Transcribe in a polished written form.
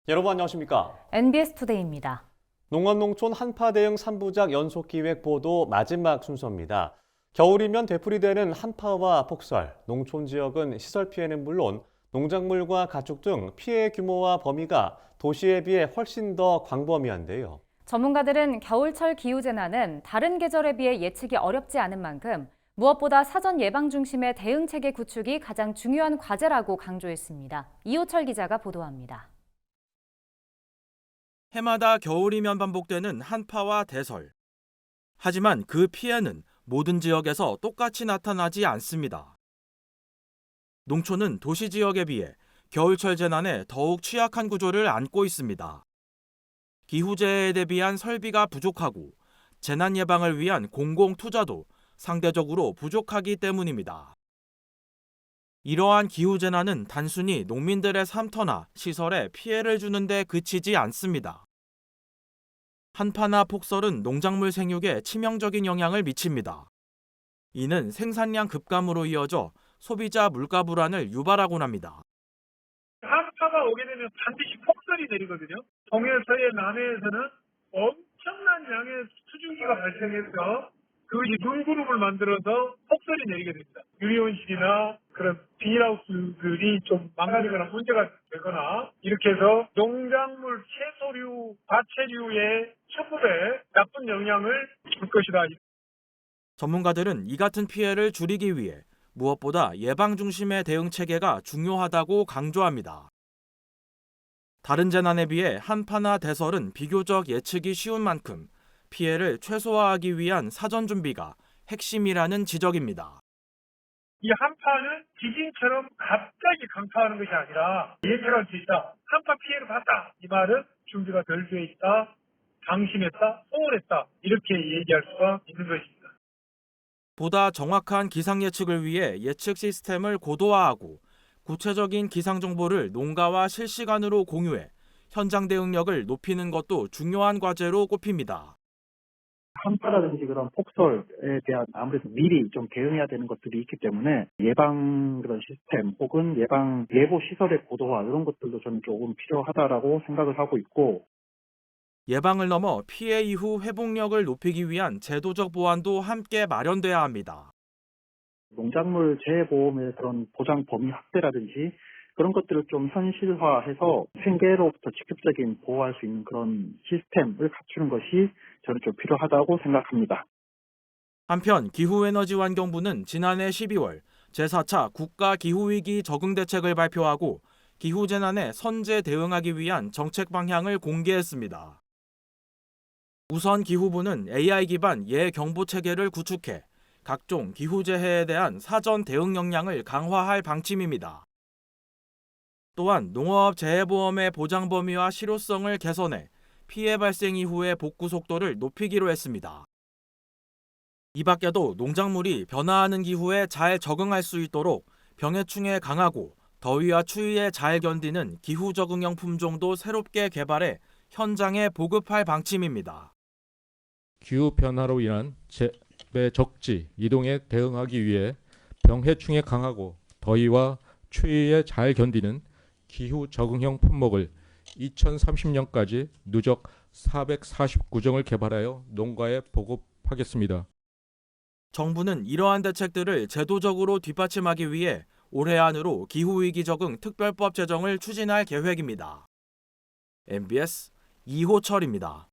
여러분 안녕하십니까? NBS 투데이입니다. 농업농촌 한파 대응 3부작 연속기획 보도 마지막 순서입니다. 겨울이면 되풀이되는 한파와 폭설, 농촌 지역은 시설 피해는 물론 농작물과 가축 등 피해 규모와 범위가 도시에 비해 훨씬 더 광범위한데요. 전문가들은 겨울철 기후재난은 다른 계절에 비해 예측이 어렵지 않은 만큼 무엇보다 사전 예방 중심의 대응 체계 구축이 가장 중요한 과제라고 강조했습니다. 이호철 기자가 보도합니다. 해마다 겨울이면 반복되는 한파와 대설. 하지만 그 피해는 모든 지역에서 똑같이 나타나지 않습니다. 농촌은 도시 지역에 비해 겨울철 재난에 더욱 취약한 구조를 안고 있습니다. 기후재해에 대비한 설비가 부족하고 재난 예방을 위한 공공 투자도 상대적으로 부족하기 때문입니다. 이러한 기후재난은 단순히 농민들의 삶터나 시설에 피해를 주는데 그치지 않습니다. 한파나 폭설은 농작물 생육에 치명적인 영향을 미칩니다. 이는 생산량 급감으로 이어져 소비자 물가 불안을 유발하곤 합니다. 한파가 오게 되면 반드시 폭설이 내리거든요. 동해, 서해, 남해에서는 엄청난 양의 수증기가 발생해서 그것이 눈구름을 만들어서 폭설이 내리게 됩니다. 유리온실이나 그런 비닐하우스들이 좀 망가지거나 문제가 되거나 이렇게 해서 농작물, 채소류, 과채류의 수급에 나쁜 영향을 줄 것이다. 전문가들은 이 같은 피해를 줄이기 위해 무엇보다 예방 중심의 대응 체계가 중요하다고 강조합니다. 다른 재난에 비해 한파나 대설은 비교적 예측이 쉬운 만큼 피해를 최소화하기 위한 사전 준비가 핵심이라는 지적입니다. 이 한파는 지진처럼 갑자기 강타하는 것이 아니라 예측할 수 있다. 한파 피해를 봤다. 이 말은 준비가 덜 돼 있다. 방심했다. 소홀했다. 이렇게 얘기할 수가 있는 것입니다. 보다 정확한 기상 예측을 위해 예측 시스템을 고도화하고 구체적인 기상 정보를 농가와 실시간으로 공유해 현장 대응력을 높이는 것도 중요한 과제로 꼽힙니다. 한파라든지 그런 폭설에 대한 아무래도 미리 좀 대응해야 되는 것들이 있기 때문에 예방 그런 시스템 혹은 예보 시설의 고도화 이런 것들도 저는 조금 필요하다라고 생각을 하고 있고, 예방을 넘어 피해 이후 회복력을 높이기 위한 제도적 보완도 함께 마련돼야 합니다. 농작물 재해보험의 그런 보장 범위 확대라든지 그런 것들을 좀 현실화해서 생계로부터 직접적인 보호할 수 있는 그런 시스템을 갖추는 것이 저는 좀 필요하다고 생각합니다. 한편 기후에너지환경부는 지난해 12월 제4차 국가기후위기 적응대책을 발표하고 기후재난에 선제 대응하기 위한 정책 방향을 공개했습니다. 우선 기후부는 AI 기반 예경보 체계를 구축해 각종 기후재해에 대한 사전 대응 역량을 강화할 방침입니다. 또한 농업재해보험의 보장 범위와 실효성을 개선해 피해 발생 이후의 복구 속도를 높이기로 했습니다. 이 밖에도 농작물이 변화하는 기후에 잘 적응할 수 있도록 병해충에 강하고 더위와 추위에 잘 견디는 기후 적응형 품종도 새롭게 개발해 현장에 보급할 방침입니다. 기후 변화로 인한 재배 적지 이동에 대응하기 위해 병해충에 강하고 더위와 추위에 잘 견디는 기후 적응형 품목을 2030년까지 누적 449종을 개발하여 농가에 보급하겠습니다. 정부는 이러한 대책들을 제도적으로 뒷받침하기 위해 올해 안으로 기후위기 적응 특별법 제정을 추진할 계획입니다. MBS 이호철입니다.